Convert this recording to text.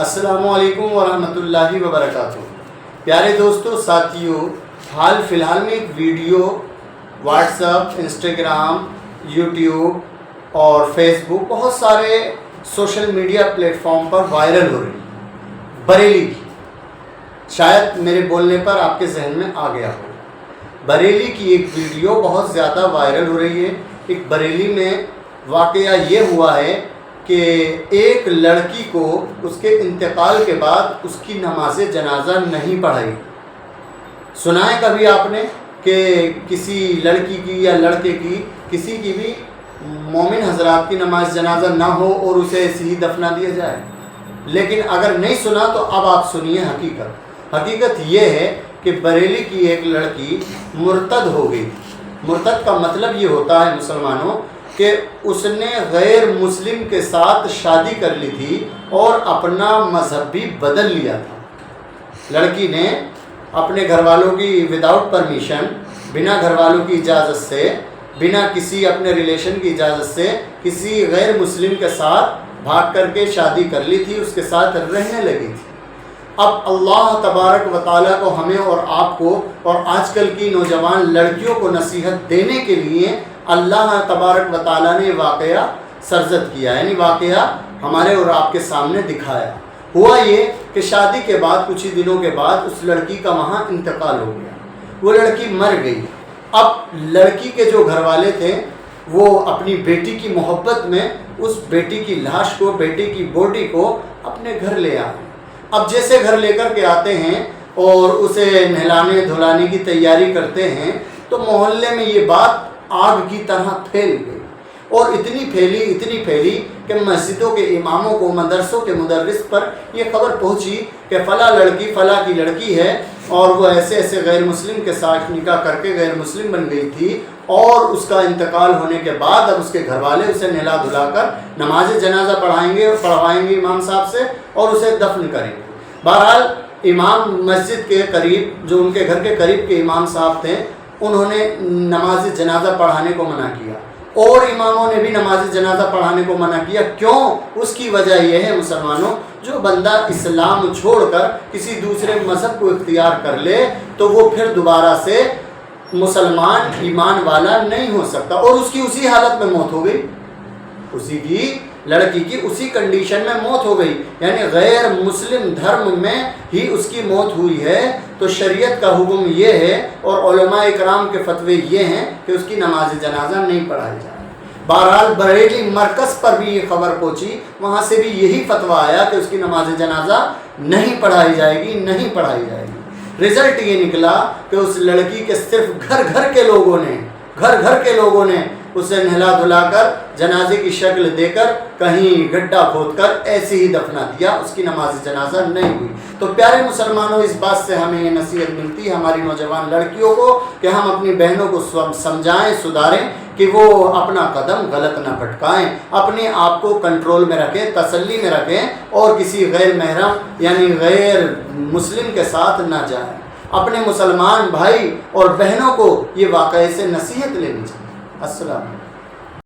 السلام علیکم ورحمۃ اللہ وبرکاتہ۔ پیارے دوستو، ساتھیوں، حال فی الحال میں ایک video what's app, Instagram, YouTube اور فیس بک، بہت سارے سوشل میڈیا پلیٹ فارم پر وائرل ہو رہی ہے بریلی کی۔ شاید میرے بولنے پر آپ کے ذہن میں آ گیا ہو، بریلی کی ایک ویڈیو بہت زیادہ وائرل ہو رہی ہے۔ ایک بریلی میں واقعہ یہ ہوا ہے کہ ایک لڑکی کو اس کے انتقال کے بعد اس کی نماز جنازہ نہیں پڑھائی۔ سنا ہے کبھی آپ نے کہ کسی لڑکی کی یا لڑکے کی، کسی کی بھی مومن حضرات کی نماز جنازہ نہ ہو اور اسے ایسے ہی دفنا دیا جائے؟ لیکن اگر نہیں سنا تو اب آپ سنیے حقیقت یہ ہے کہ بریلی کی ایک لڑکی مرتد ہو گئی۔ مرتد کا مطلب یہ ہوتا ہے مسلمانوں کہ اس نے غیر مسلم کے ساتھ شادی کر لی تھی اور اپنا مذہب بھی بدل لیا تھا۔ لڑکی نے اپنے گھر والوں کی وداؤٹ پرمیشن، بنا گھر والوں کی اجازت سے، بنا کسی اپنے ریلیشن کی اجازت سے کسی غیر مسلم کے ساتھ بھاگ کر کے شادی کر لی تھی، اس کے ساتھ رہنے لگی تھی۔ اب اللہ تبارک و تعالیٰ کو ہمیں اور آپ کو اور آج کل کی نوجوان لڑکیوں کو نصیحت دینے کے لیے اللہ تبارک و تعالیٰ نے واقعہ سرزد کیا، یعنی واقعہ ہمارے اور آپ کے سامنے دکھایا۔ ہوا یہ کہ شادی کے بعد کچھ ہی دنوں کے بعد اس لڑکی کا وہاں انتقال ہو گیا، وہ لڑکی مر گئی۔ اب لڑکی کے جو گھر والے تھے وہ اپنی بیٹی کی محبت میں اس بیٹی کی لاش کو، بیٹی کی باڈی کو اپنے گھر لے آئے۔ اب جیسے گھر لے کر کے آتے ہیں اور اسے نہلانے دھلانے کی تیاری کرتے ہیں تو محلے میں یہ بات آگ کی طرح پھیل گئی، اور اتنی پھیلی کہ مسجدوں کے اماموں کو، مدرسوں کے مدرس پر یہ خبر پہنچی کہ فلاں لڑکی فلاں کی لڑکی ہے اور وہ ایسے غیر مسلم کے ساتھ نکاح کر کے غیر مسلم بن گئی تھی، اور اس کا انتقال ہونے کے بعد اب اس کے گھر والے اسے نہلا دھلا کر نماز جنازہ پڑھوائیں گے امام صاحب سے اور اسے دفن کریں گے۔ بہرحال امام مسجد کے قریب، جو ان کے گھر کے قریب کے امام صاحب تھے، انہوں نے نماز جنازہ پڑھانے کو منع کیا، اور اماموں نے بھی نماز جنازہ پڑھانے کو منع کیا۔ کیوں؟ اس کی وجہ یہ ہے مسلمانوں، جو بندہ اسلام چھوڑ کر کسی دوسرے مذہب کو اختیار کر لے تو وہ پھر دوبارہ سے مسلمان ایمان والا نہیں ہو سکتا، اور اس کی اسی حالت میں موت ہو گئی، اسی کی لڑکی کی اسی کنڈیشن میں موت ہو گئی، یعنی غیر مسلم دھرم میں ہی اس کی موت ہوئی ہے۔ تو شریعت کا حکم یہ ہے اور علماء اکرام کے فتوے یہ ہیں کہ اس کی نماز جنازہ نہیں پڑھائی جائے۔ بہرحال بریلی مرکز پر بھی یہ خبر پہنچی، وہاں سے بھی یہی فتویٰ آیا کہ اس کی نماز جنازہ نہیں پڑھائی جائے گی۔ رزلٹ یہ نکلا کہ اس لڑکی کے صرف گھر کے لوگوں نے اسے نہلا دھلا کر جنازے کی شکل دے کر کہیں گڈھا کھود کر ایسے ہی دفنا دیا، اس کی نماز جنازہ نہیں ہوئی۔ تو پیارے مسلمانوں، اس بات سے ہمیں یہ نصیحت ملتی ہے ہماری نوجوان لڑکیوں کو کہ ہم اپنی بہنوں کو سمجھائیں، سدھاریں کہ وہ اپنا قدم غلط نہ پھٹکائیں، اپنے آپ کو کنٹرول میں رکھیں، تسلی میں رکھیں، اور کسی غیر محرم یعنی غیر مسلم کے ساتھ نہ جائیں۔ اپنے مسلمان بھائی اور بہنوں کو یہ واقعے سے نصیحت لینی چاہیے۔ السلام علیکم۔